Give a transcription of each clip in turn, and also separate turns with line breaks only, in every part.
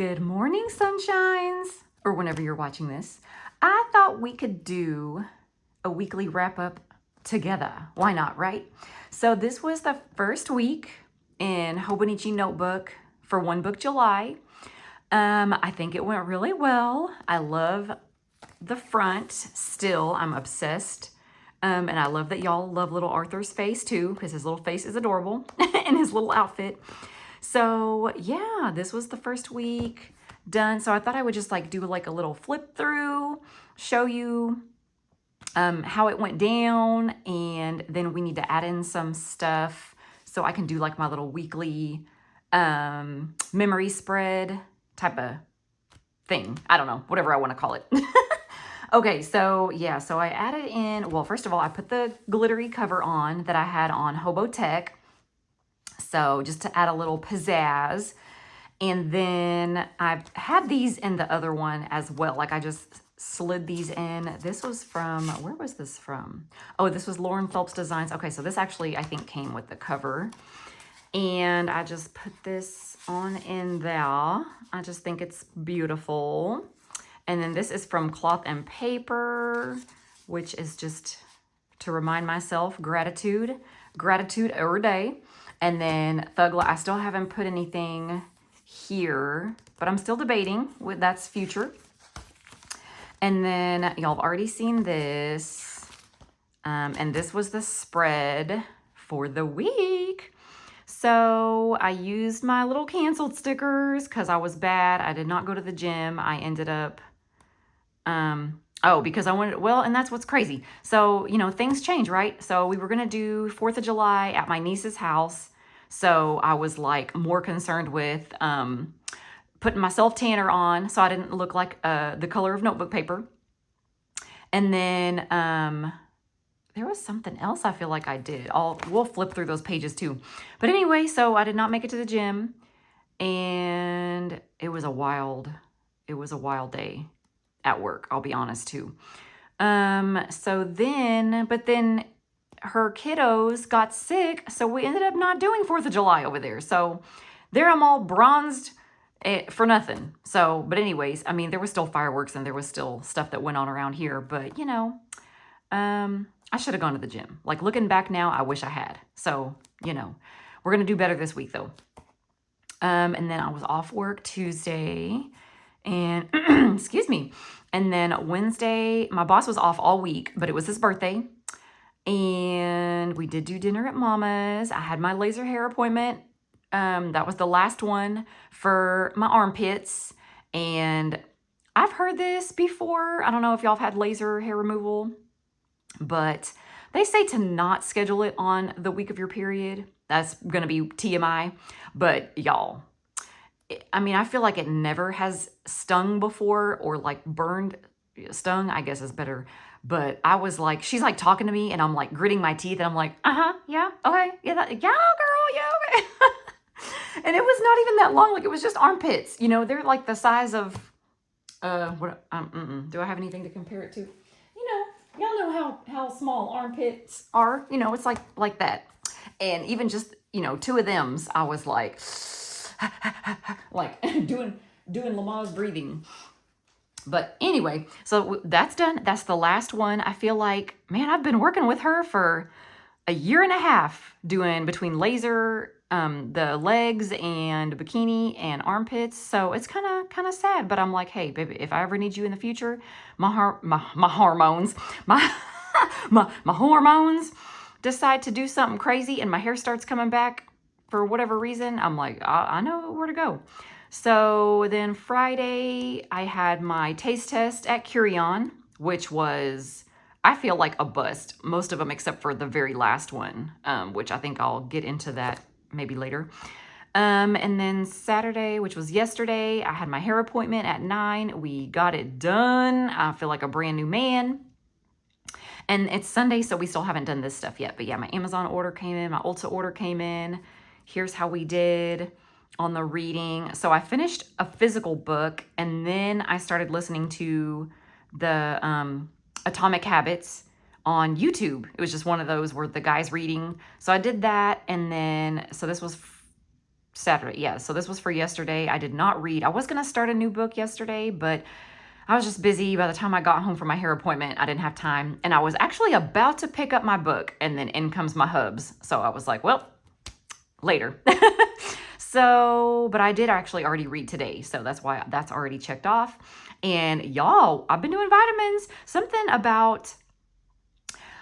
Good morning, sunshines, or whenever you're watching this. I thought we could do a weekly wrap up together. Why not, right? So this was the first week in Hobonichi Notebook for One Book July. I think it went really well. I love the front still. I'm obsessed. And I love that y'all love little Arthur's face too, because his little face is adorable and his little outfit. So yeah, this was the first week done. So I thought I would just do like a little flip through, show you how it went down, and then we need to add in some stuff so I can do like my little weekly memory spread type of thing. I don't know, whatever I want to call it. Okay, so yeah, so I added in, well, first of all, I put the glittery cover on that I had on Hobotech. So just to add a little pizzazz. And then I've had these in the other one as well. Like I just slid these in. This was from, where was this from? Oh, this was Lauren Phelps Designs. Okay, so this actually I think came with the cover. And I just put this on in there. I just think it's beautiful. And then this is from Cloth and Paper, which is just to remind myself, gratitude every day. And then Thug Life, I still haven't put anything here, but I'm still debating. That's future. And then y'all have already seen this. And this was the spread for the week. So I used my little canceled stickers because I was bad. I did not go to the gym. I ended up, because I wanted, well, and that's what's crazy. So, you know, things change, right? So we were going to do 4th of July at my niece's house. So I was like more concerned with putting my self-tanner on so I didn't look like the color of notebook paper. And then there was something else I feel like I did. We'll flip through those pages too. But anyway, so I did not make it to the gym. And it was a wild day at work, I'll be honest too. But then her kiddos got sick, so we ended up not doing 4th of July over there. So there I'm all bronzed for nothing. So, but anyways, I mean, there was still fireworks and there was still stuff that went on around here, but you know, I should have gone to the gym. Like looking back now, I wish I had. So, you know, we're going to do better this week though. And then I was off work Tuesday and excuse me. And then Wednesday, my boss was off all week, but it was his birthday. And we did do dinner at Mama's. I had my laser hair appointment. That was the last one for my armpits. And I've heard this before. I don't know if y'all have had laser hair removal, but they say to not schedule it on the week of your period. That's going to be TMI. But y'all, I mean, I feel like it never has stung before or like burned. Stung, I guess is better. But I was like, she's like talking to me and I'm like gritting my teeth and I'm like, yeah, okay, yeah, yeah, girl, yeah, okay. And it was not even that long. Like it was just armpits, you know, they're like the size of, do I have anything to compare it to? You know, y'all know how small armpits are, you know, it's like that. And even just, you know, 2 of them, I was like, like doing Lamaze breathing. But anyway, so that's done. That's the last one. I feel like, man, I've been working with her for a year and a half doing between laser, the legs and bikini and armpits. So it's kind of sad, but I'm like, hey, baby, if I ever need you in the future, my hormones, my hormones decide to do something crazy and my hair starts coming back for whatever reason, I'm like, I know where to go. So then Friday, I had my taste test at Curion, which was, I feel like a bust. Most of them except for the very last one, which I think I'll get into that maybe later. And then Saturday, which was yesterday, I had my hair appointment at 9. We got it done. I feel like a brand new man. And it's Sunday, so we still haven't done this stuff yet. But yeah, my Amazon order came in, my Ulta order came in. Here's how we did on the reading. So I finished a physical book and then I started listening to the Atomic Habits on YouTube. It was just one of those where the guy's reading. So I did that. And then, so this was Saturday. Yeah, so this was for yesterday. I did not read. I was going to start a new book yesterday, but I was just busy. By the time I got home from my hair appointment, I didn't have time. And I was actually about to pick up my book, and then in comes my hubs. So I was like, well, later. So, but I did actually already read today. So that's why that's already checked off. And y'all, I've been doing vitamins. Something about,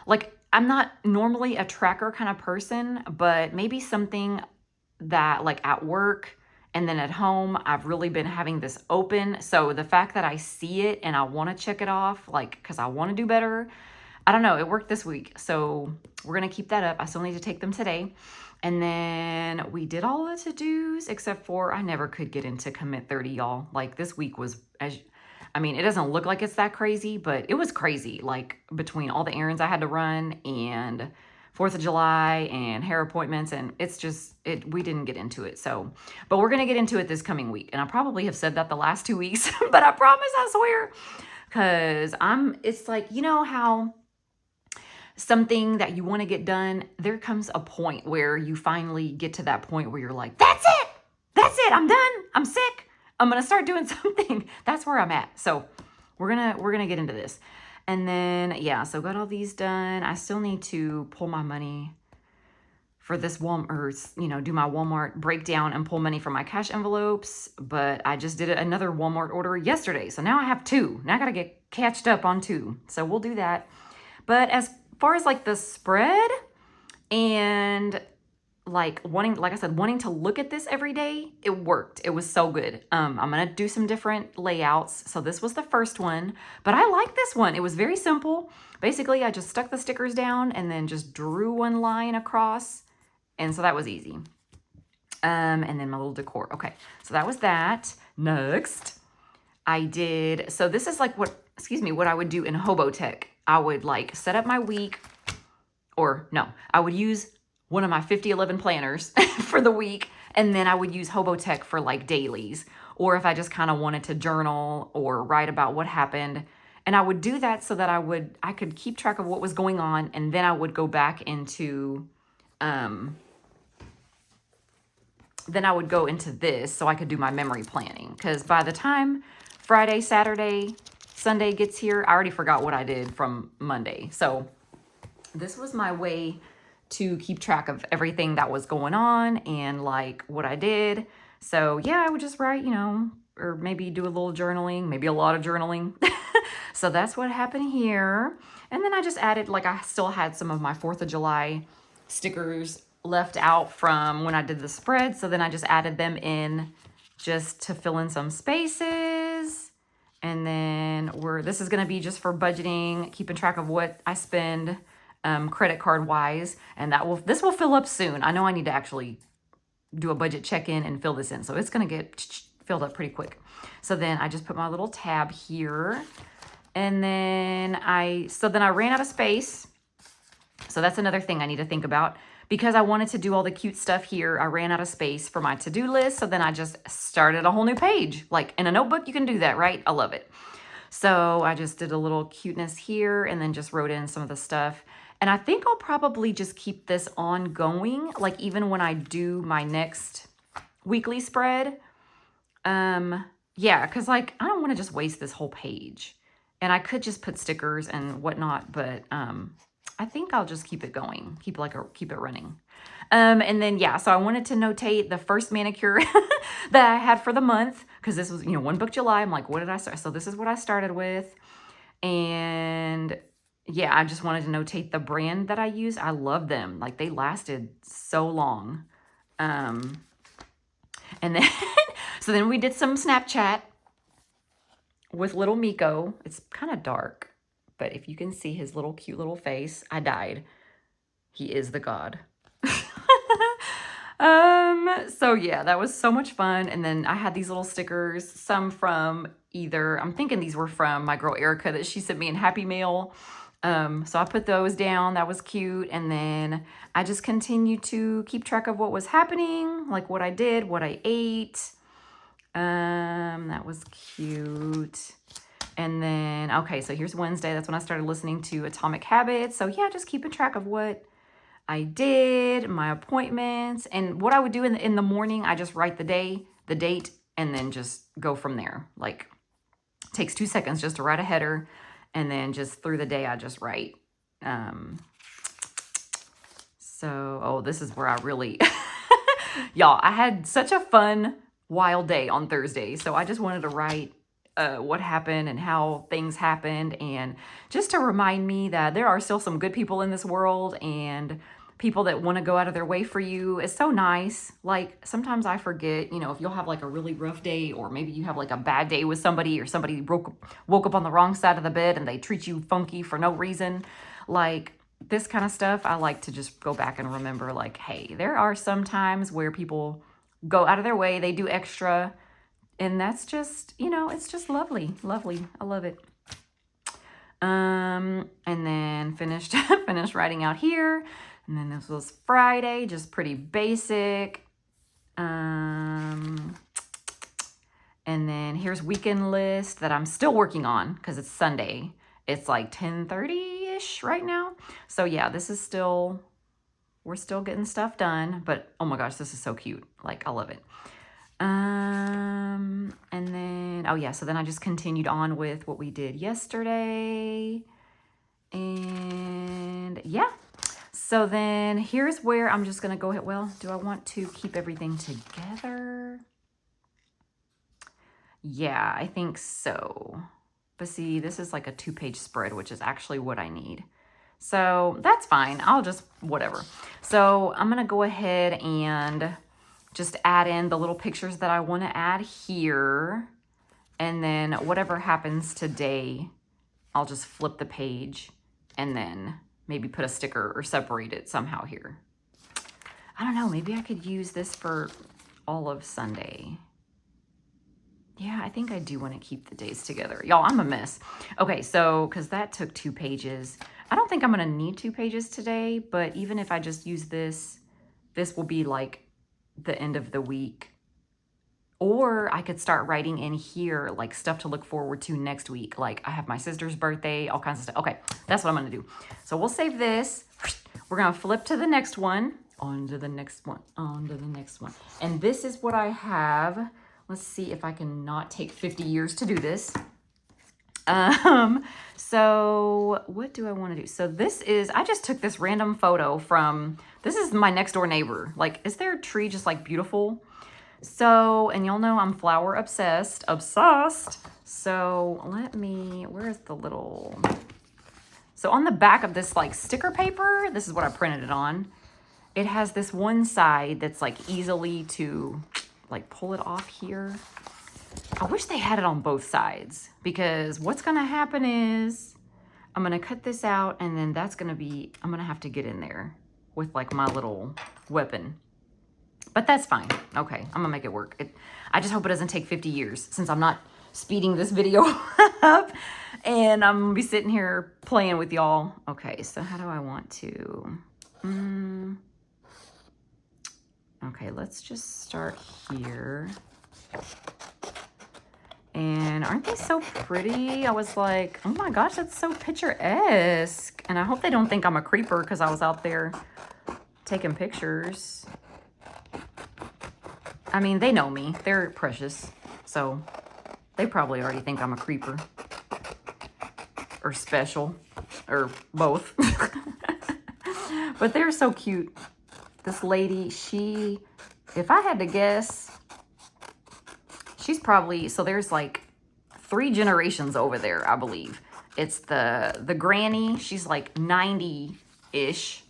like, I'm not normally a tracker kind of person, but maybe something that, like, at work and then at home, I've really been having this open. So the fact that I see it and I want to check it off, like, because I want to do better, I don't know, it worked this week. So we're going to keep that up. I still need to take them today. And then we did all the to-dos, except for I never could get into commit 30, y'all. Like, this week was, I mean, it doesn't look like it's that crazy, but it was crazy. Like, between all the errands I had to run and 4th of July and hair appointments, and it's just, we didn't get into it. So, but we're going to get into it this coming week. And I probably have said that the last 2 weeks, but I promise, I swear, because it's like, you know how something that you want to get done, there comes a point where you finally get to that point where you're like, that's it, I'm done, I'm sick, I'm gonna start doing something. That's where I'm at. So we're gonna get into this. And then, yeah, so got all these done. I still need to pull my money for this Walmart, or, you know, do my Walmart breakdown and pull money from my cash envelopes. But I just did another Walmart order yesterday, so now I have 2. Now I gotta get catched up on 2. So we'll do that. But as far as, like, the spread and, like, like I said, wanting to look at this every day, it worked. It was so good. I'm going to do some different layouts. So this was the first one, but I like this one. It was very simple. Basically, I just stuck the stickers down and then just drew one line across. And so that was easy. And then my little decor. Okay, so that was that. Next, I did, so this is like what I would do in Hobotech. I would, like, set up my week, or no, I would use one of my 5011 planners for the week, and then I would use Hobotech for, like, dailies, or if I just kind of wanted to journal or write about what happened. And I would do that so that I could keep track of what was going on, and then I would go back into this so I could do my memory planning, because by the time Friday, Saturday, Sunday gets here, I already forgot what I did from Monday. So this was my way to keep track of everything that was going on and, like, what I did. So yeah, I would just write, you know, or maybe do a little journaling, maybe a lot of journaling. So that's what happened here. And then I just added, like, I still had some of my 4th of July stickers left out from when I did the spread. So then I just added them in just to fill in some spaces. And then this is going to be just for budgeting, keeping track of what I spend credit card wise. And this will fill up soon. I know I need to actually do a budget check-in and fill this in. So it's going to get filled up pretty quick. So then I just put my little tab here. And then I ran out of space. So that's another thing I need to think about. Because I wanted to do all the cute stuff here, I ran out of space for my to-do list. So then I just started a whole new page. Like, in a notebook, you can do that, right? I love it. So I just did a little cuteness here and then just wrote in some of the stuff. And I think I'll probably just keep this ongoing, like, even when I do my next weekly spread. Yeah, because, like, I don't want to just waste this whole page. And I could just put stickers and whatnot, but I think I'll just keep it going, keep it running. And then, yeah, so I wanted to notate the first manicure that I had for the month, because this was, you know, 1 book July. I'm like, what did I start? So this is what I started with. And yeah, I just wanted to notate the brand that I use. I love them. Like, they lasted so long. And then, so then we did some Snapchat with little Miko. It's kind of dark, but if you can see his little cute little face, I died. He is the god. So yeah, that was so much fun. And then I had these little stickers, some from I'm thinking these were from my girl Erica that she sent me in Happy Mail. So I put those down. That was cute. And then I just continued to keep track of what was happening, like what I did, what I ate. That was cute. And then, okay, so here's Wednesday. That's when I started listening to Atomic Habits. So yeah, just keeping track of what I did, my appointments. And what I would do in the morning, I just write the day, the date, and then just go from there. Like, takes 2 seconds just to write a header, and then just through the day, I just write. Oh, this is where I really, y'all, I had such a fun, wild day on Thursday. So I just wanted to write what happened and how things happened, and just to remind me that there are still some good people in this world and people that want to go out of their way for you. It's so nice. Like, sometimes I forget, you know, if you'll have like a really rough day, or maybe you have like a bad day with somebody, or somebody woke up on the wrong side of the bed and they treat you funky for no reason. Like, this kind of stuff, I like to just go back and remember, like, hey, there are some times where people go out of their way, they do extra, and that's just, you know, it's just lovely. I love it. And then finished writing out here. And then this was Friday, just pretty basic. And then here's weekend list that I'm still working on because it's Sunday. It's like 10:30-ish right now. So yeah, this is still, we're still getting stuff done. But oh my gosh, this is so cute. Like, I love it. And then, oh yeah, so then I just continued on with what we did yesterday. And yeah. So then here's where I'm just going to go ahead. Well, do I want to keep everything together? Yeah, I think so. But see, this is like a 2-page spread, which is actually what I need. So that's fine. I'll just, whatever. So I'm going to go ahead and just add in the little pictures that I want to add here. And then whatever happens today, I'll just flip the page and then maybe put a sticker or separate it somehow here. I don't know. Maybe I could use this for all of Sunday. Yeah, I think I do want to keep the days together. Y'all, I'm a mess. Okay, so, because that took 2 pages. I don't think I'm going to need 2 pages today, but even if I just use this, this will be like the end of the week. Or I could start writing in here, like, stuff to look forward to next week. Like, I have my sister's birthday, all kinds of stuff. Okay, that's what I'm going to do. So we'll save this. We're going to flip to the next one. On to the next one. On to the next one. And this is what I have. Let's see if I can not take 50 years to do this. So what do I want to do? So this is, I just took this random photo from, this is my next door neighbor. Like, is their tree just like beautiful? So, and y'all know I'm flower obsessed. So let me, where's the little, so on the back of this like sticker paper, this is what I printed it on. It has this one side that's like easily to like pull it off here. I wish they had it on both sides, because what's going to happen is I'm going to cut this out, and then that's going to be, I'm going to have to get in there with like my little weapon. But that's fine. Okay, I'm gonna make it work. I just hope it doesn't take 50 years, since I'm not speeding this video up, and I'm gonna be sitting here playing with y'all. Okay, so how do I want to? Okay, let's just start here. And aren't they so pretty? I was like, oh my gosh, that's so picturesque. And I hope they don't think I'm a creeper because I was out there taking pictures. I mean, they know me. They're precious. So they probably already think I'm a creeper. Or special. Or both. But they're so cute. This lady, she, if I had to guess, she's probably, so there's like 3 generations over there, I believe. It's the granny. She's like 90-ish.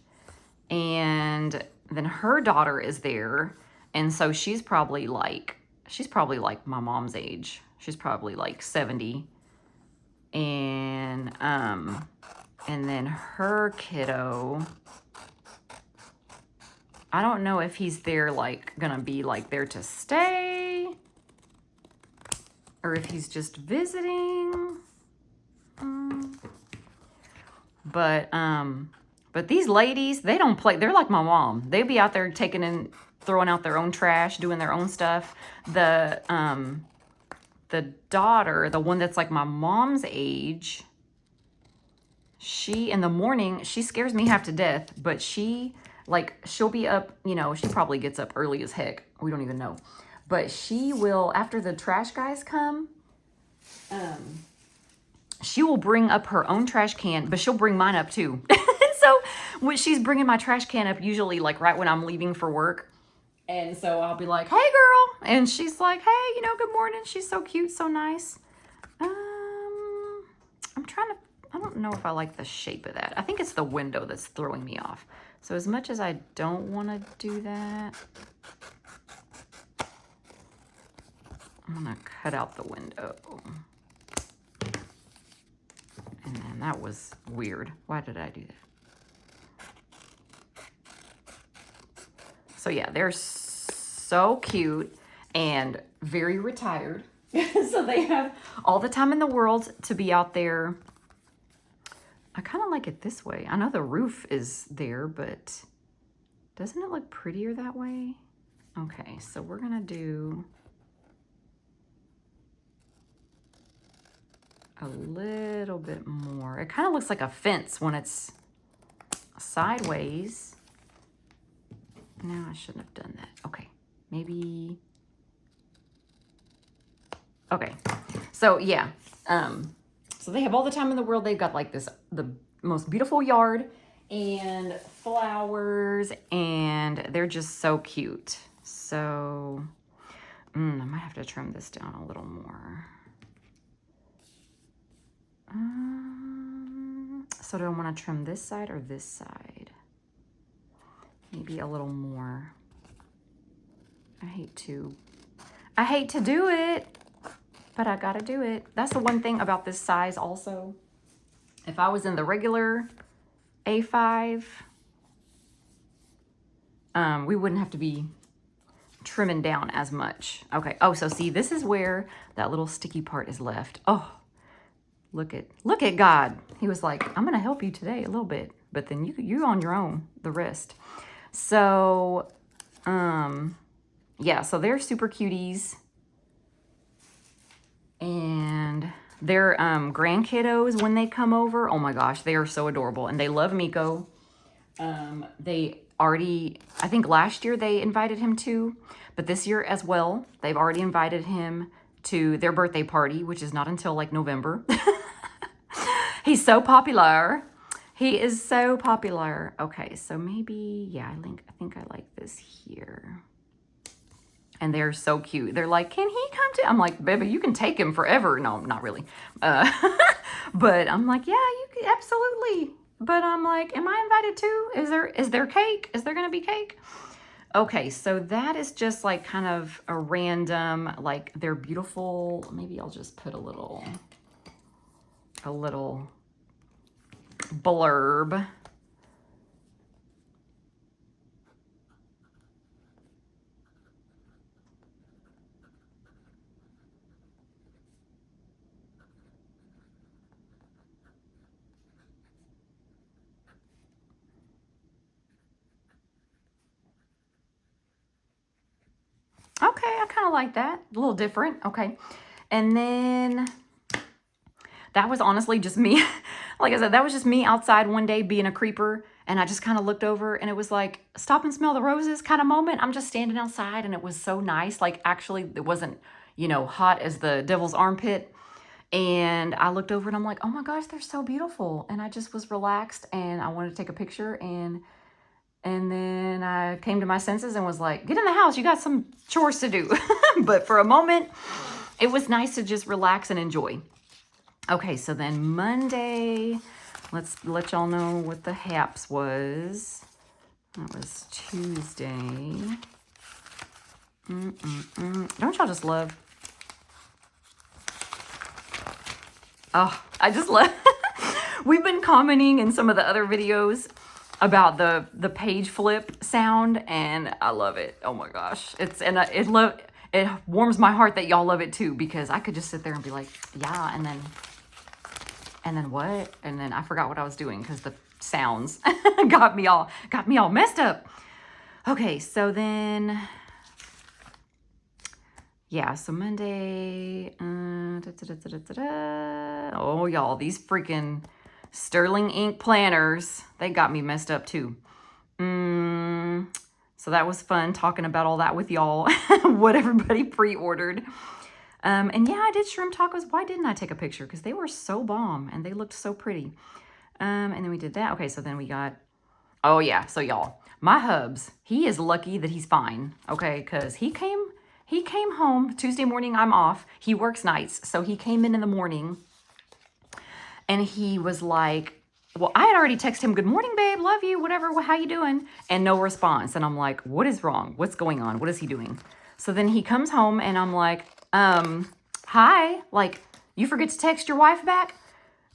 And then her daughter is there. And so she's probably like my mom's age. She's probably like 70. And then her kiddo, I don't know if he's there like gonna be like there to stay, or if he's just visiting. But these ladies, they don't play. They're like my mom. They be out there throwing out their own trash, doing their own stuff. The daughter, the one that's like my mom's age, she in the morning, she scares me half to death, but she Like, she'll be up, you know, she probably gets up early as heck. We don't even know. But she will, after the trash guys come, she will bring up her own trash can, but she'll bring mine up too. So when she's bringing my trash can up, usually like right when I'm leaving for work. And so I'll be like, hey girl. And she's like, hey, you know, good morning. She's so cute, so nice. I'm trying to, I don't know if I like the shape of that. I think it's the window that's throwing me off. So as much as I don't want to do that, I'm going to cut out the window. And then that was weird. Why did I do that? So yeah, they're so cute and very retired. So they have all the time in the world to be out there. I kind of like it this way. I know the roof is there, but doesn't it look prettier that way? Okay, so we're gonna do a little bit more. It kind of looks like a fence when it's sideways. No, I shouldn't have done that. Okay, maybe. Okay, so yeah, so they have all the time in the world. They've got like this, the most beautiful yard and flowers, and they're just so cute. So I might have to trim this down a little more. So do I want to trim this side or this side? Maybe a little more. I hate to do it, but I gotta do it. That's the one thing about this size also. If I was in the regular A5, we wouldn't have to be trimming down as much. Okay, oh, so see, this is where that little sticky part is left. Oh, look at God. He was like, I'm gonna help you today a little bit, but then you on your own, the rest. So, yeah, so they're super cuties. And their grandkiddos, when they come over, oh my gosh, they are so adorable. And they love Miko. They already, I think last year they invited him to, but this year as well, they've already invited him to their birthday party, which is not until like November. He's so popular. He is so popular. Okay, so maybe, yeah, I think I like this here. And they're so cute. They're like, can he come to? I'm like, baby, you can take him forever. No, not really. But I'm like, yeah, you can, absolutely. But I'm like, am I invited too? Is there cake? Is there going to be cake? Okay, so that is just like kind of a random, like they're beautiful. Maybe I'll just put a little blurb. Okay, I kind of like that. A little different. Okay. And then that was honestly just me. Like I said, that was just me outside one day being a creeper. And I just kind of looked over and it was like, stop and smell the roses kind of moment. I'm just standing outside and it was so nice. Like actually it wasn't, you know, hot as the devil's armpit. And I looked over and I'm like, oh my gosh, they're so beautiful. And I just was relaxed and I wanted to take a picture. And then I came to my senses and was like, get in the house. You got some chores to do. But for a moment, it was nice to just relax and enjoy. Okay, so then Monday, let's let y'all know what the haps was. That was Tuesday. Don't y'all just love? Oh, I just love. We've been commenting in some of the other videos about the page flip sound, and I love it. Oh my gosh, it warms my heart that y'all love it too, because I could just sit there and be like, yeah, and then what? And then I forgot what I was doing because the sounds got me all messed up. Okay, so then yeah, so Monday, oh y'all, these freaking Sterling ink planners, they got me messed up too. So that was fun talking about all that with y'all, what everybody pre-ordered. And yeah, I did shrimp tacos. Why didn't I take a picture? Because they were so bomb and they looked so pretty. And then we did that. Okay, so then we got, oh yeah, so y'all, my hubs, he is lucky that he's fine, okay? Because he came home Tuesday morning. I'm off. He works nights, so he came in the morning, and he was like, well, I had already texted him, good morning, babe, love you, whatever, how you doing? And no response. And I'm like, what is wrong? What's going on? What is he doing? So then he comes home, and I'm like, hi, like, you forget to text your wife back?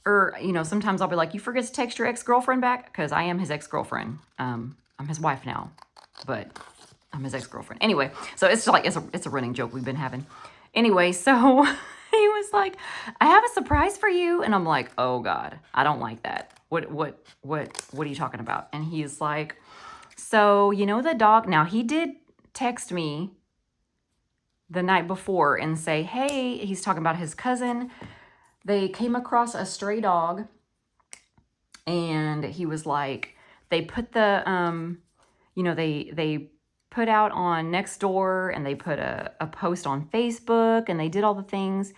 Or, you know, sometimes I'll be like, you forget to text your ex-girlfriend back? Because I am his ex-girlfriend. I'm his wife now, but I'm his ex-girlfriend. Anyway, so it's like, it's a running joke we've been having. Anyway, so he was like, I have a surprise for you. And I'm like, oh God, I don't like that. What are you talking about? And he's like, so, you know, the dog, now he did text me the night before and say, hey, he's talking about his cousin. They came across a stray dog, and he was like, they put the, you know, they put out on Nextdoor, and they put a post on Facebook, and they did all the things,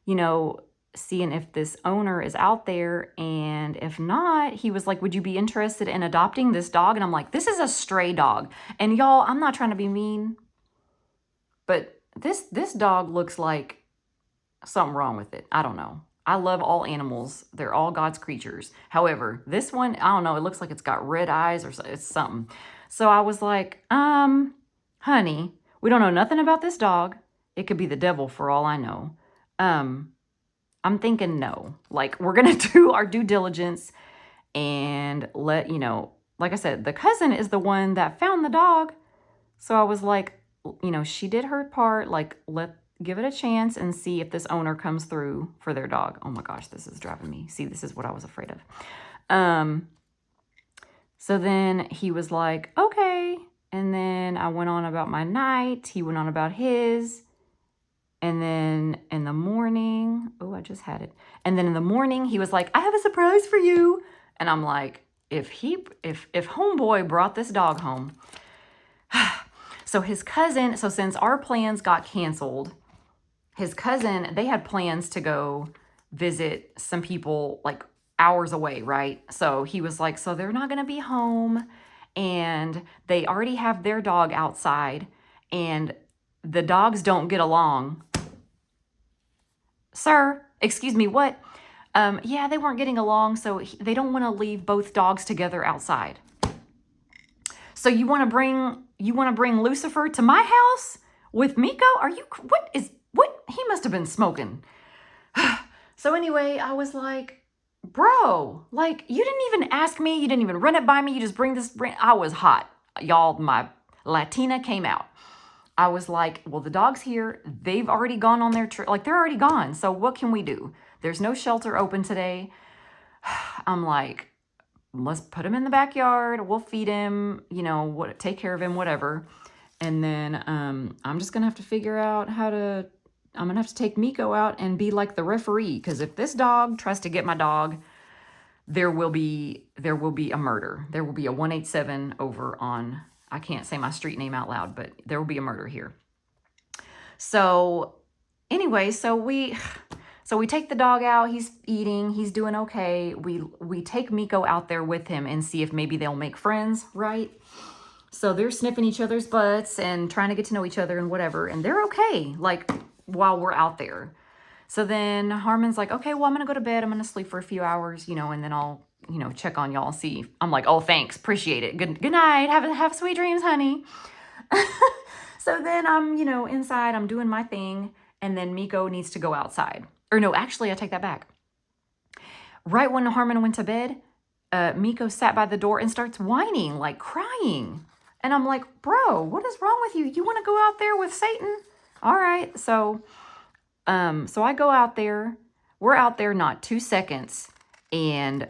you know, seeing if this owner is out there. And if not, he was like, would you be interested in adopting this dog? And I'm like, this is a stray dog. And y'all, I'm not trying to be mean, but this dog looks like something wrong with it. I don't know. I love all animals. They're all God's creatures. However, this one, I don't know. It looks like it's got red eyes or it's something. So I was like, honey, we don't know nothing about this dog. It could be the devil for all I know. I'm thinking no. Like, we're going to do our due diligence and let, you know, like I said, the cousin is the one that found the dog. So I was like, you know, she did her part. Like, give it a chance and see if this owner comes through for their dog. Oh my gosh, this is driving me. See, this is what I was afraid of. So then he was like, okay. And then I went on about my night. He went on about his. And then in the morning, oh, I just had it. And then in the morning, he was like, I have a surprise for you. And I'm like, if homeboy brought this dog home. So his cousin, so since our plans got canceled, his cousin, they had plans to go visit some people like hours away, right? So he was like, so they're not going to be home, and they already have their dog outside, and the dogs don't get along. Sir, excuse me, what? Yeah, they weren't getting along, so they don't want to leave both dogs together outside. So you want to bring Lucifer to my house with Miko? What? He must have been smoking. So anyway, I was like, bro, like, you didn't even ask me. You didn't even run it by me. You just I was hot. Y'all, my Latina came out. I was like, well, the dog's here. They've already gone on their trip. Like, they're already gone. So what can we do? There's no shelter open today. I'm like, let's put him in the backyard. We'll feed him, you know, take care of him, whatever. And then I'm just going to have to figure out I'm going to have to take Miko out and be like the referee. Because if this dog tries to get my dog, there will be a murder. There will be a 187 over on, I can't say my street name out loud, but there will be a murder here. So anyway, so we take the dog out. He's eating. He's doing okay. We take Miko out there with him and see if maybe they'll make friends, right? So they're sniffing each other's butts and trying to get to know each other and whatever. And they're okay, like, while we're out there. So then Harmon's like, okay, well, I'm going to go to bed. I'm going to sleep for a few hours, you know, and then I'll, you know, check on y'all, see. I'm like, oh, thanks. Appreciate it. Good night. Have sweet dreams, honey. So then I'm, you know, inside. I'm doing my thing. And then Miko needs to go outside. Or no, actually, I take that back. Right when Harmon went to bed, Miko sat by the door and starts whining, like crying. And I'm like, bro, what is wrong with you? You want to go out there with Satan? All right. So I go out there. We're out there not 2 seconds. And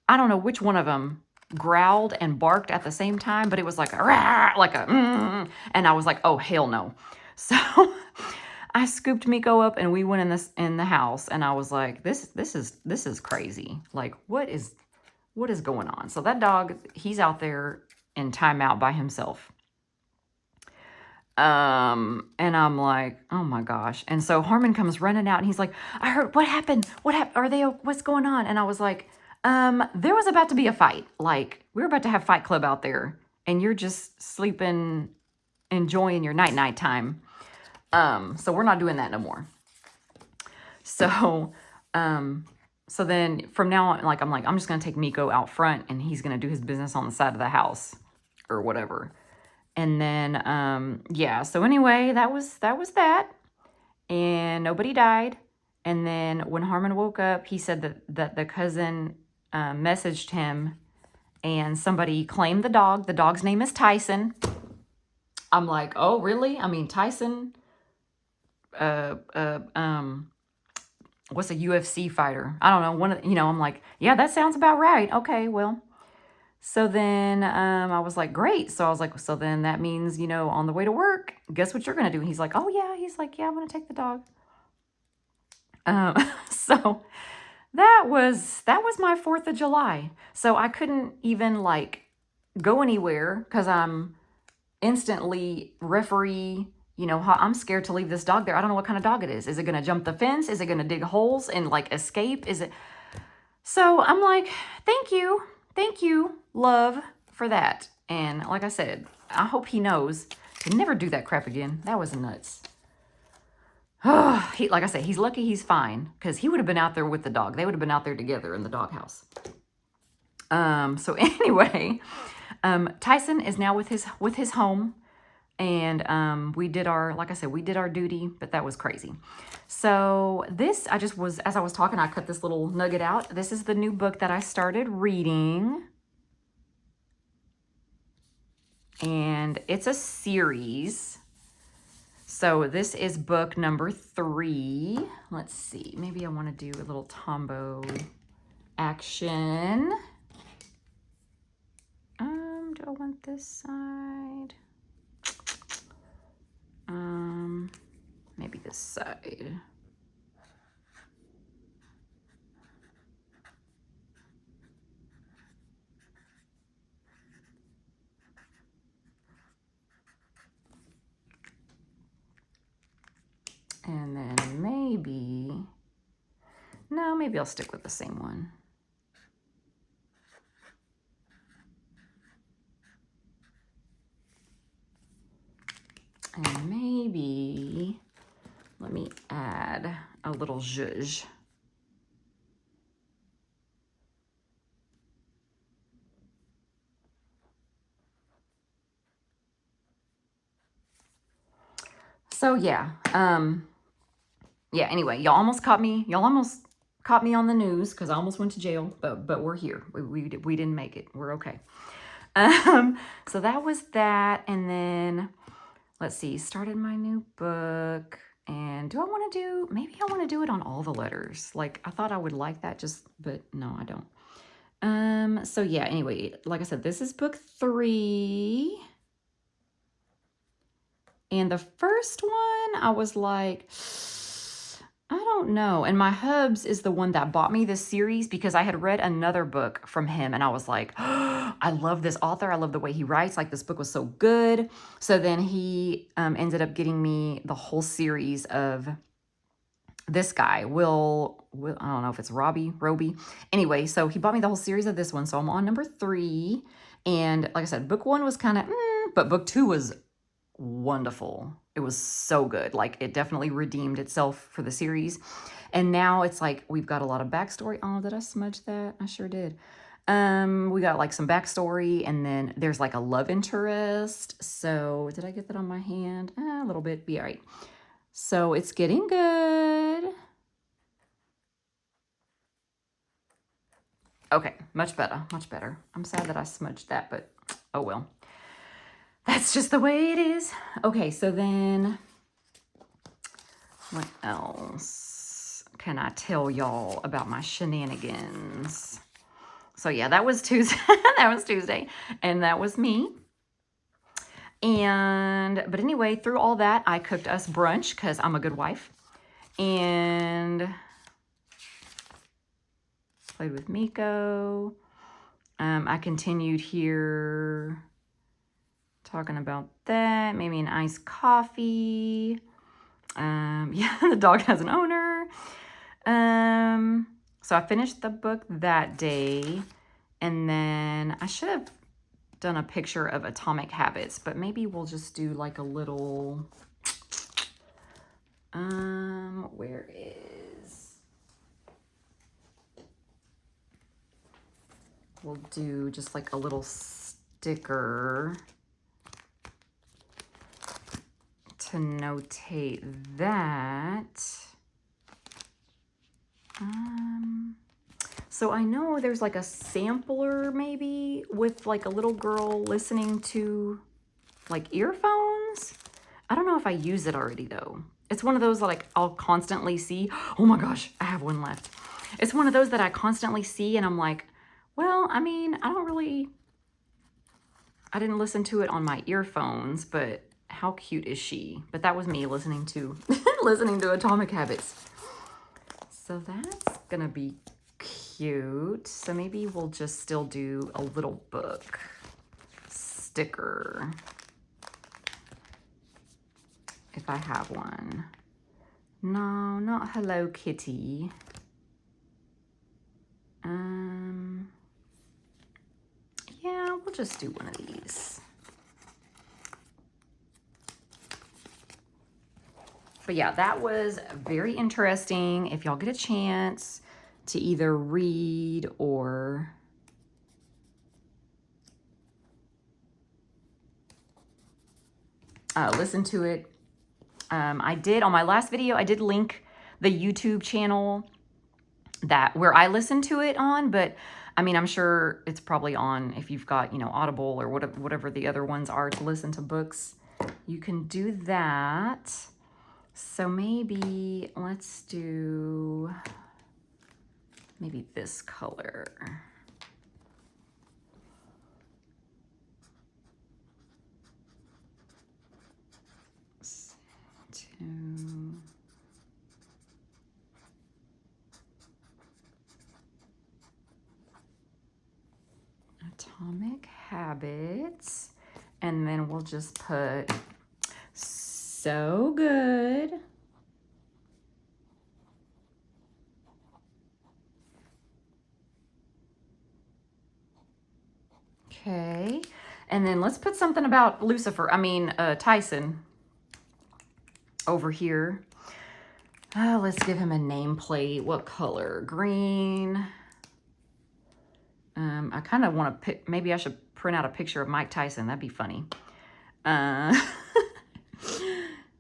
I don't know which one of them growled and barked at the same time, but it was like a rah, like a and I was like, oh, hell no. So I scooped Miko up and we went in the house, and I was like, this is crazy. Like, what is going on? So that dog, he's out there in timeout by himself. And I'm like, oh my gosh. And so Harmon comes running out and he's like, I heard, what happened? What happened? What's going on? And I was like, there was about to be a fight. Like, we were about to have Fight Club out there and you're just sleeping, enjoying your night time. So we're not doing that no more. So, so then from now on, like, I'm just going to take Miko out front and he's going to do his business on the side of the house or whatever. And then, yeah, so anyway, that was that. And nobody died. And then when Harmon woke up, he said that the cousin messaged him and somebody claimed the dog. The dog's name is Tyson. I'm like, oh, really? I mean, Tyson, what's a UFC fighter? I don't know. I'm like, yeah, that sounds about right. Okay, well. So then I was like, great. So I was like, so then that means, on the way to work, guess what you're going to do? And he's like, oh, yeah. He's like, yeah, I'm going to take the dog. So that was my 4th of July. So I couldn't even like go anywhere because I'm instantly referee. I'm scared to leave this dog there. I don't know what kind of dog it is. Is it going to jump the fence? Is it going to dig holes and like escape? So I'm like, thank you, love, for that. And like I said, I hope he knows to never do that crap again. That was nuts. Like I said, he's lucky he's fine because he would have been out there with the dog. They would have been out there together in the doghouse. So anyway, Tyson is now with his home. And we did our duty, but that was crazy. So this, as I was talking, I cut this little nugget out. This is the new book that I started reading. And it's a series. So this is book number 3. Let's see. Maybe I want to do a little Tombow action. Do I want this side? Maybe this side. And then maybe I'll stick with the same one. And maybe, let me add a little zhuzh. So yeah, anyway, y'all almost caught me on the news because I almost went to jail, but we're here. We didn't make it. We're okay. So that was that. And then, let's see, started my new book. And maybe I want to do it on all the letters. Like, I thought I would like that but no, I don't. So yeah, anyway, like I said, this is book 3. And the first one, I was like, I don't know. And my hubs is the one that bought me this series because I had read another book from him. And I was like, oh, I love this author. I love the way he writes. Like, this book was so good. So then he ended up getting me the whole series of this guy, Will, I don't know if it's Roby. Anyway, so he bought me the whole series of this one. So I'm on number 3. And like I said, book 1 was kind of, but book 2 was wonderful. It was so good. Like, it definitely redeemed itself for the series. And now it's like we've got a lot of backstory. Oh, did I smudge that? I sure did. We got like some backstory, and then there's like a love interest. So did I get that on my hand? A little bit. Be all right. So it's getting good. Okay, much better. I'm sad that I smudged that, but oh well. That's just the way it is. Okay, so then what else can I tell y'all about my shenanigans? So yeah, that was Tuesday. That was Tuesday. And that was me. But anyway, through all that, I cooked us brunch because I'm a good wife. And played with Miko. I continued here talking about that. Maybe an iced coffee. Yeah, the dog has an owner. So I finished the book that day, and then I should have done a picture of Atomic Habits, but maybe we'll just do like a little, where is, we'll do just like a little sticker to notate that. So I know there's like a sampler maybe with like a little girl listening to like earphones. I don't know if I use it already though. It's one of those that like I'll constantly see. Oh my gosh, I have one left. It's one of those that I constantly see and I'm like, well, I mean, I didn't listen to it on my earphones, but how cute is she? But that was me listening to listening to Atomic Habits. So that's gonna be cute. So maybe we'll just still do a little book sticker if I have one. No, not Hello Kitty. Yeah, we'll just do one of these. But yeah, that was very interesting. If y'all get a chance to either read or listen to it. I did, on my last video, I did link the YouTube channel where I listened to it on, but I mean, I'm sure it's probably on if you've got, you know, Audible or whatever the other ones are to listen to books. You can do that. So maybe let's do maybe this color. Atomic Habits, and then we'll just put so good. Okay, and then let's put something about Tyson over here. Let's give him a nameplate. What color? Green. I kind of want to pick, maybe I should print out a picture of Mike Tyson. That'd be funny.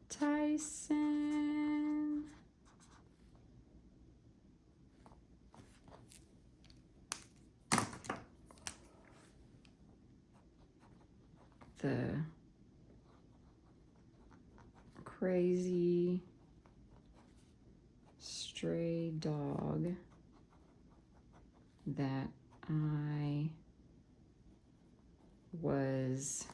Tyson. The crazy stray dog that I was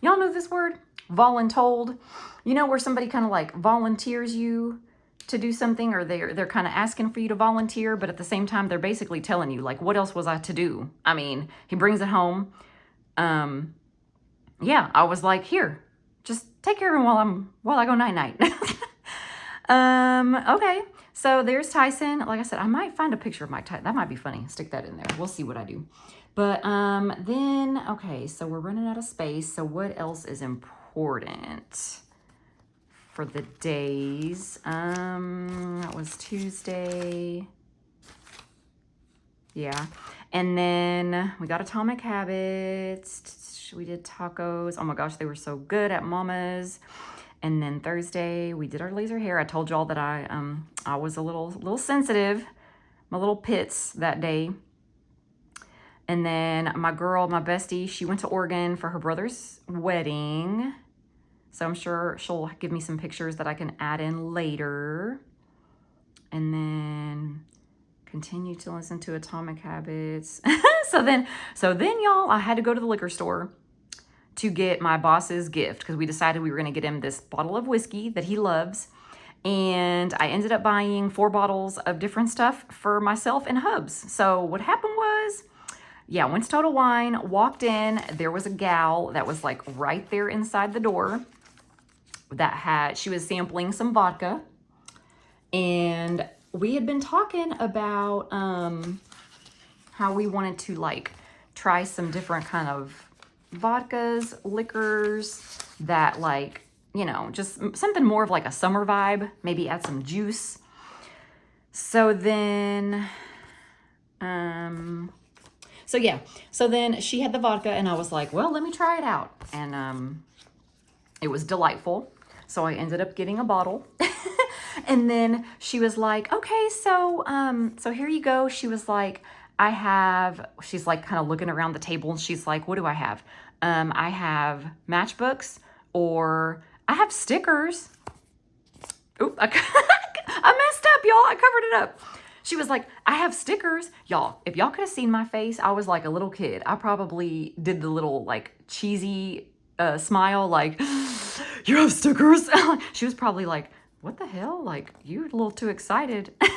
y'all know this word? Voluntold. You know where somebody kind of like volunteers you to do something, or they're kind of asking for you to volunteer, but at the same time they're basically telling you like, what else was I to do? I mean, he brings it home. Yeah, I was like, here, just take care of him while I go night-night. Okay, so there's Tyson. Like I said, I might find a picture of Mike Tyson. That might be funny. Stick that in there. We'll see what I do. But then, okay, so we're running out of space. So what else is important for the days? That was Tuesday. Yeah. And then we got Atomic Habits. We did tacos. Oh my gosh, they were so good at Mama's. And then Thursday we did our laser hair. I told y'all that I was a little sensitive, my little pits that day. And then my girl, my bestie, she went to Oregon for her brother's wedding. So I'm sure she'll give me some pictures that I can add in later. And then continue to listen to Atomic Habits. So then y'all, I had to go to the liquor store to get my boss's gift because we decided we were going to get him this bottle of whiskey that he loves. And I ended up buying 4 bottles of different stuff for myself and Hubs. So what happened was, yeah, went to Total Wine, walked in, there was a gal that was like right there inside the door that she was sampling some vodka. And we had been talking about how we wanted to like try some different kind of vodkas, liquors that like, you know, just something more of like a summer vibe, maybe add some juice. So then, so then she had the vodka and I was like, well, let me try it out. And it was delightful. So I ended up getting a bottle. And then she was like, okay, so here you go. She was like, she's like kind of looking around the table and she's like, what do I have? I have matchbooks or I have stickers. Oop, I messed up, y'all. I covered it up. She was like, I have stickers. Y'all, if y'all could have seen my face, I was like a little kid. I probably did the little like cheesy smile, like, you have stickers? She was probably like, what the hell? Like, you're a little too excited. And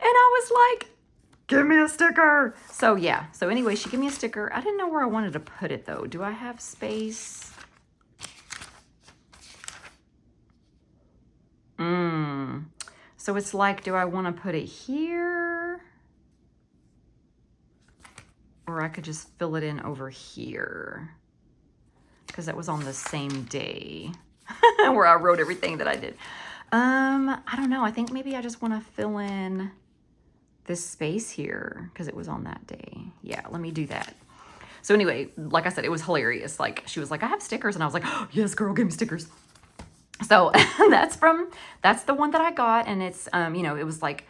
I was like, give me a sticker. So yeah. So anyway, she gave me a sticker. I didn't know where I wanted to put it though. Do I have space? So it's like, do I want to put it here? Or I could just fill it in over here. Because that was on the same day where I wrote everything that I did. I don't know. I think maybe I just want to fill in this space here because it was on that day. Yeah, let me do that. So anyway, like I said, it was hilarious. Like she was like, I have stickers. And I was like, oh, yes, girl, give me stickers. So that's the one that I got. And it's, you know, it was like,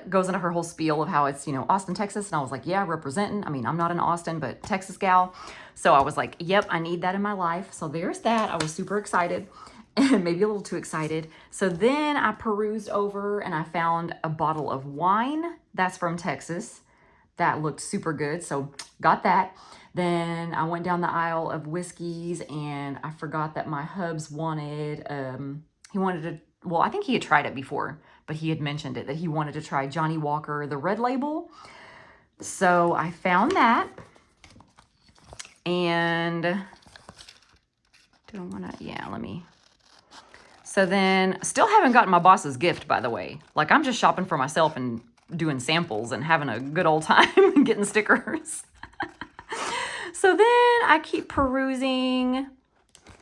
goes into her whole spiel of how it's, you know, Austin, Texas. And I was like, yeah, representing. I mean, I'm not in Austin, but Texas gal. So I was like, yep, I need that in my life. So there's that. I was super excited and maybe a little too excited. So then I perused over and I found a bottle of wine that's from Texas that looked super good. So got that. Then I went down the aisle of whiskeys and I forgot that my Hubs wanted, he wanted to, well, I think he had tried it before, but he had mentioned it, that he wanted to try Johnny Walker, the red label. So I found that. And do I want to, yeah, let me. So then still haven't gotten my boss's gift, by the way. Like I'm just shopping for myself and doing samples and having a good old time and getting stickers. So then I keep perusing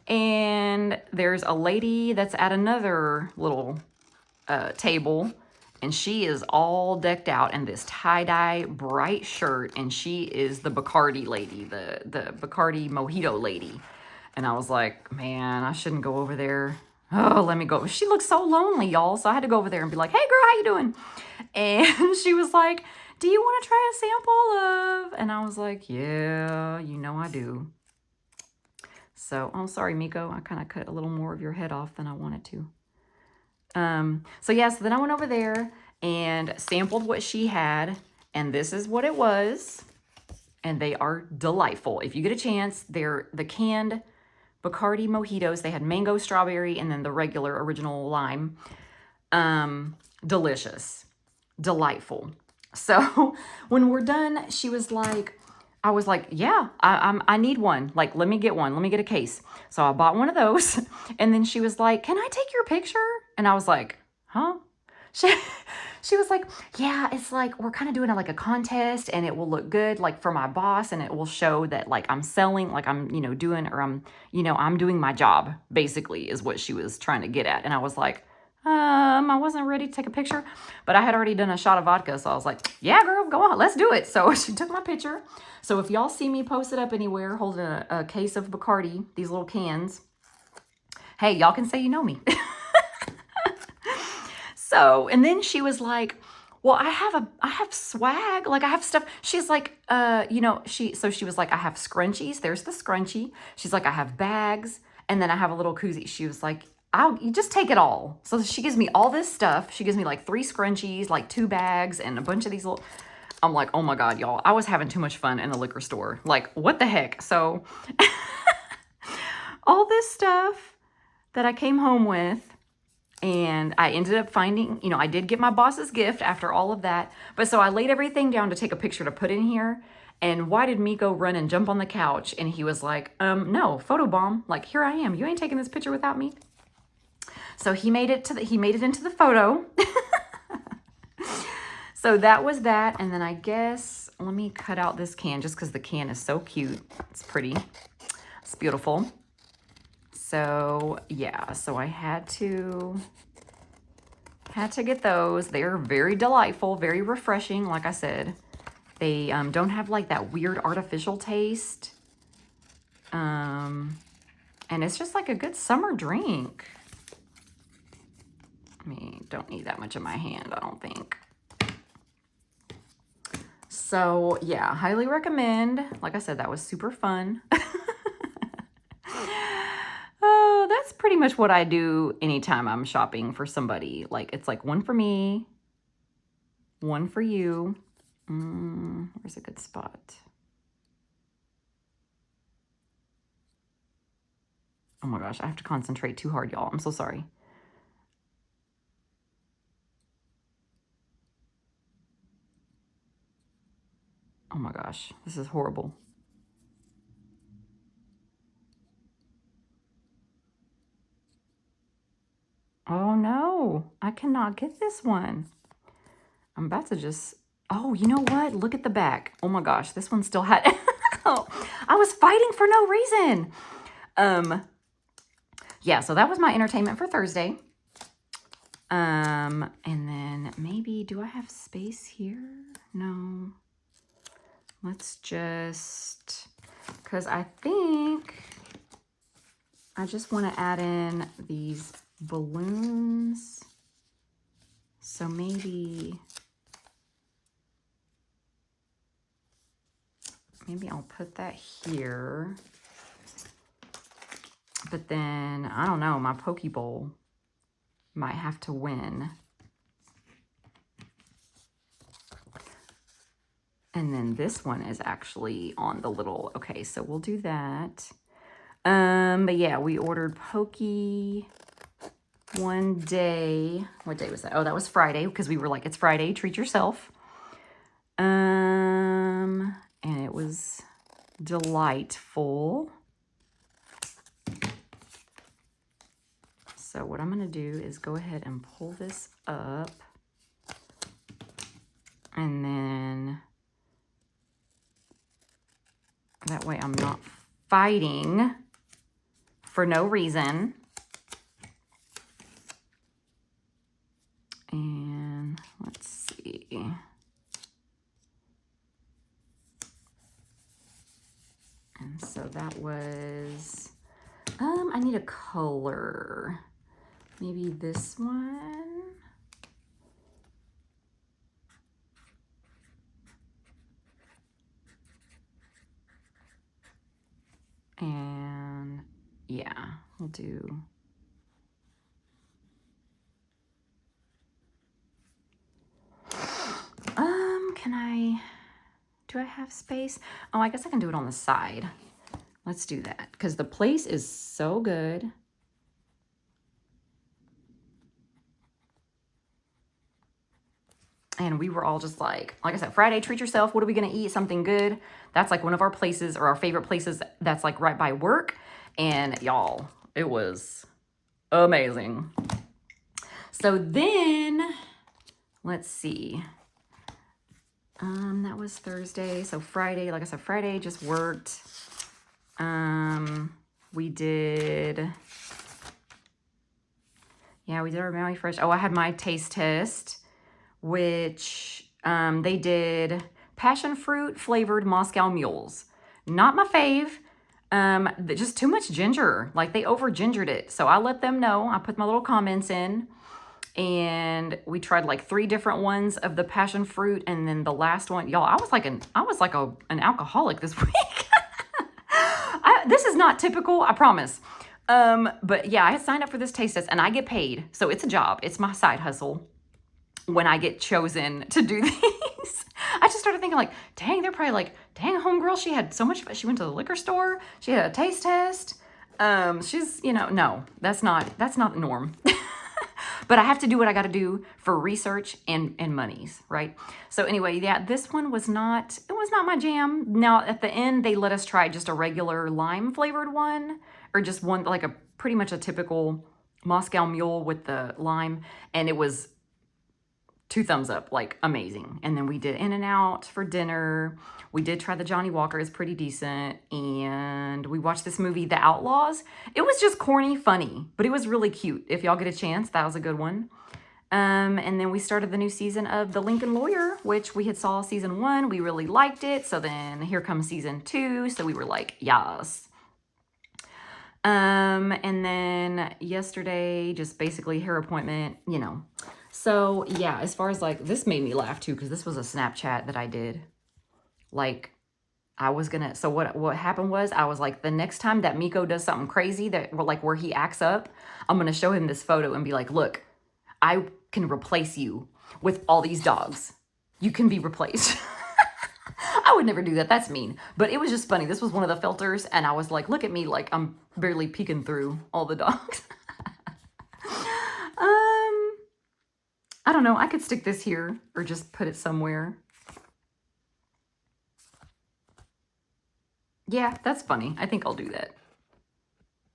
and there's a lady that's at another little table and she is all decked out in this tie-dye bright shirt and she is the Bacardi lady, the Bacardi mojito lady. And I was like, man, I shouldn't go over there. Oh, let me go. She looks so lonely, y'all. So I had to go over there and be like, hey girl, how you doing? And she was like, do you want to try a sample of? And I was like, yeah, you know I do. So, oh, sorry, Miko. I kind of cut a little more of your head off than I wanted to. So yeah, so then I went over there and sampled what she had. And this is what it was. And they are delightful. If you get a chance, they're the canned Bacardi mojitos. They had mango, strawberry, and then the regular original lime. Delicious. Delightful. So when we're done, she was like, I was like, yeah, I need one. Like, let me get one. Let me get a case. So I bought one of those. And then she was like, can I take your picture? And I was like, huh? She was like, yeah, it's like, we're kind of doing like a contest and it will look good like for my boss and it will show that like I'm selling, like I'm, you know, doing, or I'm, you know, I'm doing my job basically is what she was trying to get at. And I was like, I wasn't ready to take a picture, but I had already done a shot of vodka. So I was like, yeah, girl, go on, let's do it. So she took my picture. So if y'all see me post it up anywhere, holding a case of Bacardi, these little cans, hey, y'all can say you know me. So, and then she was like, well, I have swag, like I have stuff. She's like, you know, she was like, I have scrunchies. There's the scrunchie. She's like, I have bags. And then I have a little koozie. She was like, you just take it all. So she gives me all this stuff. She gives me like 3 scrunchies, like 2 bags and a bunch of these little, I'm like, oh my God, y'all, I was having too much fun in the liquor store. Like, what the heck? So all this stuff that I came home with. And I ended up finding, you know, I did get my boss's gift after all of that. But so I laid everything down to take a picture to put in here. And why did Miko run and jump on the couch? And he was like, no, photobomb. Like, here I am. You ain't taking this picture without me. So he made it into the photo. So that was that. And then I guess, let me cut out this can just because the can is so cute. It's pretty. It's beautiful. So yeah, so I had to get those. They're very delightful, very refreshing. Like I said, they don't have like that weird artificial taste. And it's just like a good summer drink. I mean, don't need that much in my hand, I don't think. So yeah, highly recommend. Like I said, that was super fun. Oh, that's pretty much what I do anytime I'm shopping for somebody. Like, it's like one for me, one for you. Where's a good spot? Oh my gosh, I have to concentrate too hard, y'all. I'm so sorry. Oh my gosh, this is horrible. Oh no, I cannot get this one. I'm about to just, oh, you know what? Look at the back. Oh my gosh, this one still had, oh, I was fighting for no reason. Yeah, so that was my entertainment for Thursday. And then maybe, do I have space here? No. Let's just, because I think I just want to add in these balloons. So maybe I'll put that here. But then, I don't know, my Poke Bowl might have to win. And then this one is actually on the little, okay, so we'll do that. But yeah, we ordered Poke one day. What day was that? Oh, that was Friday, because we were like, it's Friday, treat yourself. And it was delightful. So what I'm gonna do is go ahead and pull this up. And then that way I'm not fighting for no reason. And let's see. And so that was, I need a color. Maybe this one. And yeah, we'll do. Do I have space? Oh, I guess I can do it on the side. Let's do that because the place is so good. And we were all just like I said, Friday, treat yourself. What are we going to eat? Something good. That's like one of our places or our favorite places that's like right by work. And y'all, it was amazing. So then, let's see. That was Thursday. So Friday, like I said, Friday just worked. We did our Maui Fresh. Oh, I had my taste test, which they did passion fruit flavored Moscow mules. Not my fave. Just too much ginger. Like they over gingered it. So I let them know. I put my little comments in. And we tried like 3 different ones of the passion fruit, and then the last one, y'all, I was like an alcoholic this week. This is not typical, I promise. But yeah, I had signed up for this taste test, and I get paid, so it's a job. It's my side hustle when I get chosen to do these. I just started thinking like, dang, they're probably like, dang, homegirl, she had so much. She went to the liquor store. She had a taste test. She's, you know, no, that's not the norm. But I have to do what I got to do for research and monies, right? So anyway, yeah, this one was not, it was not my jam. Now at the end, they let us try just a regular lime flavored one, or just one, like a pretty much a typical Moscow Mule with the lime. And it was 2 thumbs up, like amazing. And then we did In-N-Out for dinner. We did try the Johnny Walker, it's pretty decent. And we watched this movie, The Outlaws. It was just corny, funny, but it was really cute. If y'all get a chance, that was a good one. And then we started the new season of The Lincoln Lawyer, which we had saw season 1. We really liked it. So then here comes season 2. So we were like, yes. And then yesterday, just basically hair appointment, you know. So yeah, as far as like, this made me laugh too, because this was a Snapchat that I did. Like, I was gonna, so what happened was, I was like, the next time that Miko does something crazy that, like, where he acts up, I'm gonna show him this photo and be like, look, I can replace you with all these dogs. You can be replaced. I would never do that. That's mean. But it was just funny. This was one of the filters, and I was like, look at me, like I'm barely peeking through all the dogs. I don't know. I could stick this here or just put it somewhere. Yeah, that's funny. I think I'll do that.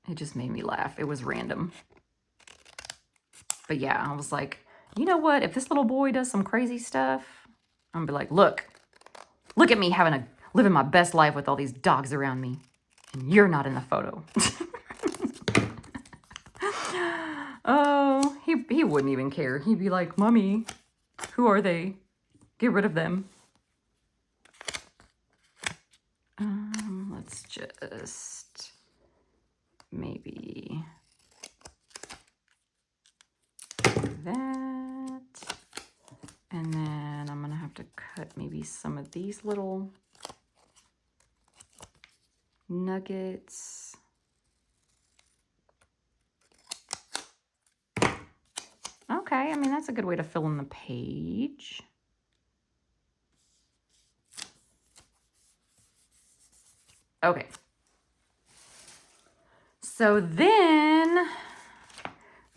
It just made me laugh. It was random. But yeah, I was like, you know what? If this little boy does some crazy stuff, I'm gonna be like, look at me living my best life with all these dogs around me, and you're not in the photo. Oh, he wouldn't even care. He'd be like, Mommy, who are they? Get rid of them. Let's just maybe that. And then I'm gonna have to cut maybe some of these little nuggets. Okay, I mean, that's a good way to fill in the page. Okay. So then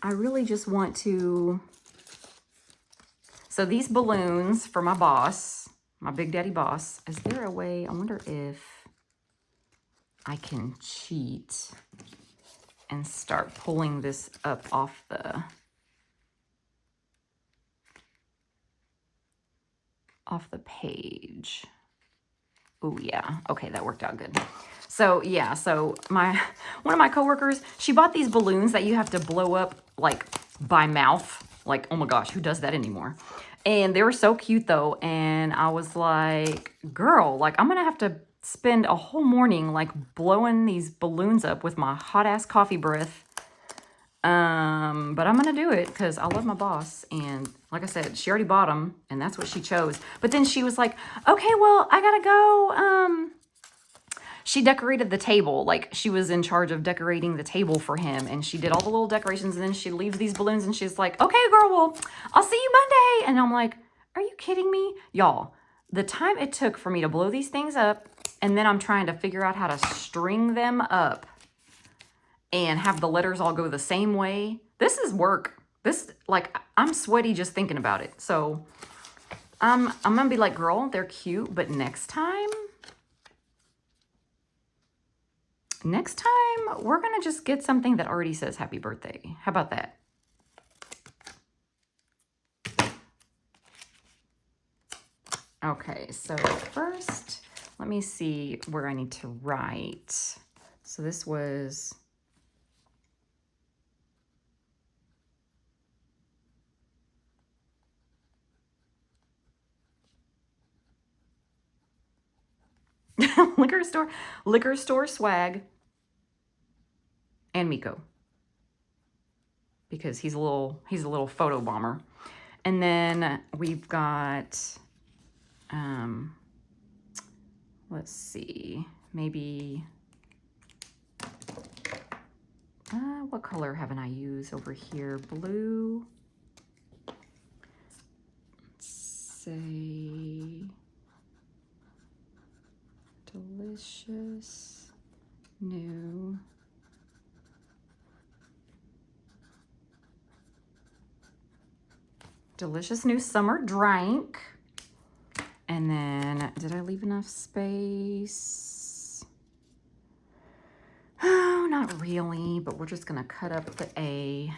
I really just want to, so these balloons for my boss, my Big Daddy boss, is there a way, I wonder if I can cheat and start pulling this up off the page. Oh yeah, okay, that worked out good. So yeah, so one of my coworkers, she bought these balloons that you have to blow up like by mouth. Like, oh my gosh, who does that anymore? And they were so cute though. And I was like, girl, like I'm gonna have to spend a whole morning like blowing these balloons up with my hot ass coffee breath. But I'm gonna do it because I love my boss, and like I said, she already bought them, and that's what she chose. But then she was like, okay, well, I gotta go. She decorated the table, like she was in charge of decorating the table for him, and she did all the little decorations, and then she leaves these balloons, and she's like, okay, girl, well, I'll see you Monday. And I'm like, are you kidding me? Y'all, the time it took for me to blow these things up, and then I'm trying to figure out how to string them up and have the letters all go the same way. This is work. This, like, I'm sweaty just thinking about it. So I'm gonna be like, girl, they're cute, but next time, we're gonna just get something that already says happy birthday. How about that? Okay, so first, let me see where I need to write. So this was, liquor store swag, and Miko, because he's a little photo bomber. And then we've got, let's see, maybe, what color haven't I used over here? Blue. Let's say delicious new delicious new summer drink. And then, did I leave enough space? Oh, not really, but we're just gonna cut up the A.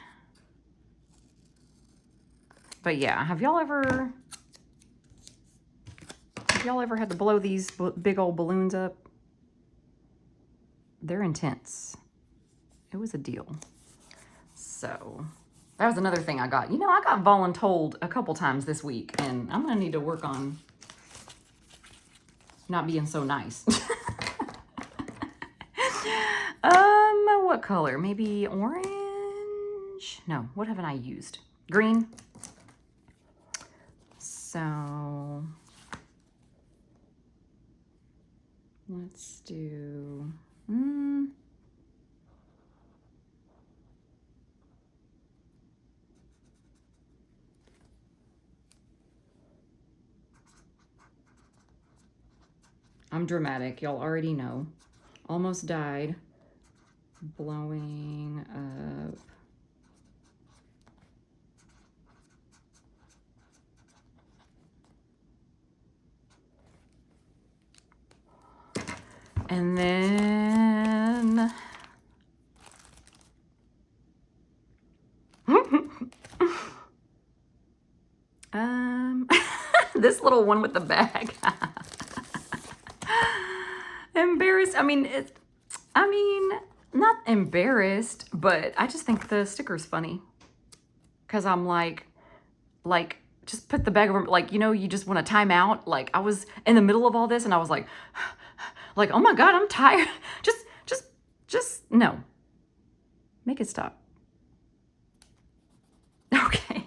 But yeah, have y'all ever had to blow these big old balloons up? They're intense. It was a deal. So that was another thing I got. You know, I got voluntold a couple times this week, and I'm gonna need to work on not being so nice. What color? Maybe orange? No, what haven't I used? Green. So let's do, I'm dramatic, y'all already know. Almost died blowing up. And then this little one with the bag. Embarrassed. I mean, not embarrassed, but I just think the sticker's funny. Cause I'm like, just put the bag over, like, you know, you just want to time out. Like, I was in the middle of all this and I was like, oh my God, I'm tired. Just no. Make it stop. Okay.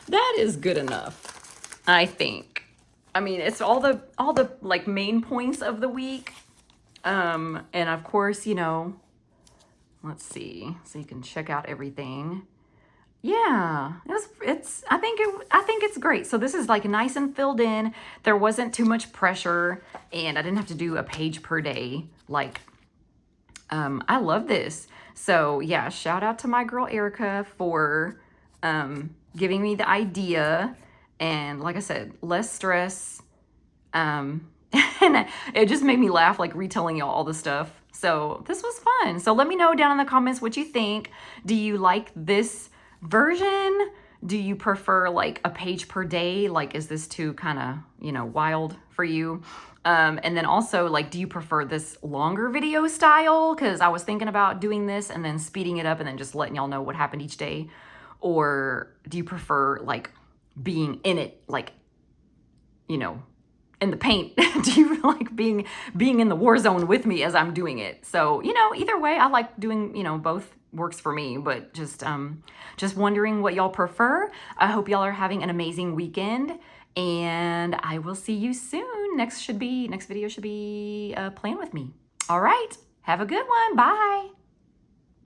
That is good enough, I think. I mean, it's all the like main points of the week. And of course, you know, let's see. So you can check out everything. Yeah, I think it's great. So this is like nice and filled in. There wasn't too much pressure and I didn't have to do a page per day. Like, I love this. So yeah, shout out to my girl Erica for giving me the idea. And like I said, less stress. And it just made me laugh, like retelling y'all all the stuff. So this was fun. So let me know down in the comments what you think. Do you like this version? Do you prefer like a page per day? Like, is this too kind of, you know, wild for you? And then also, like, do you prefer this longer video style? Because I was thinking about doing this and then speeding it up and then just letting y'all know what happened each day. Or do you prefer like being in it, like, you know, in the paint? Do you like being in the war zone with me as I'm doing it? So, you know, either way, I like doing, you know, both works for me, but just wondering what y'all prefer. I hope y'all are having an amazing weekend and I will see you soon. Next video should be playing with me. All right. Have a good one. Bye.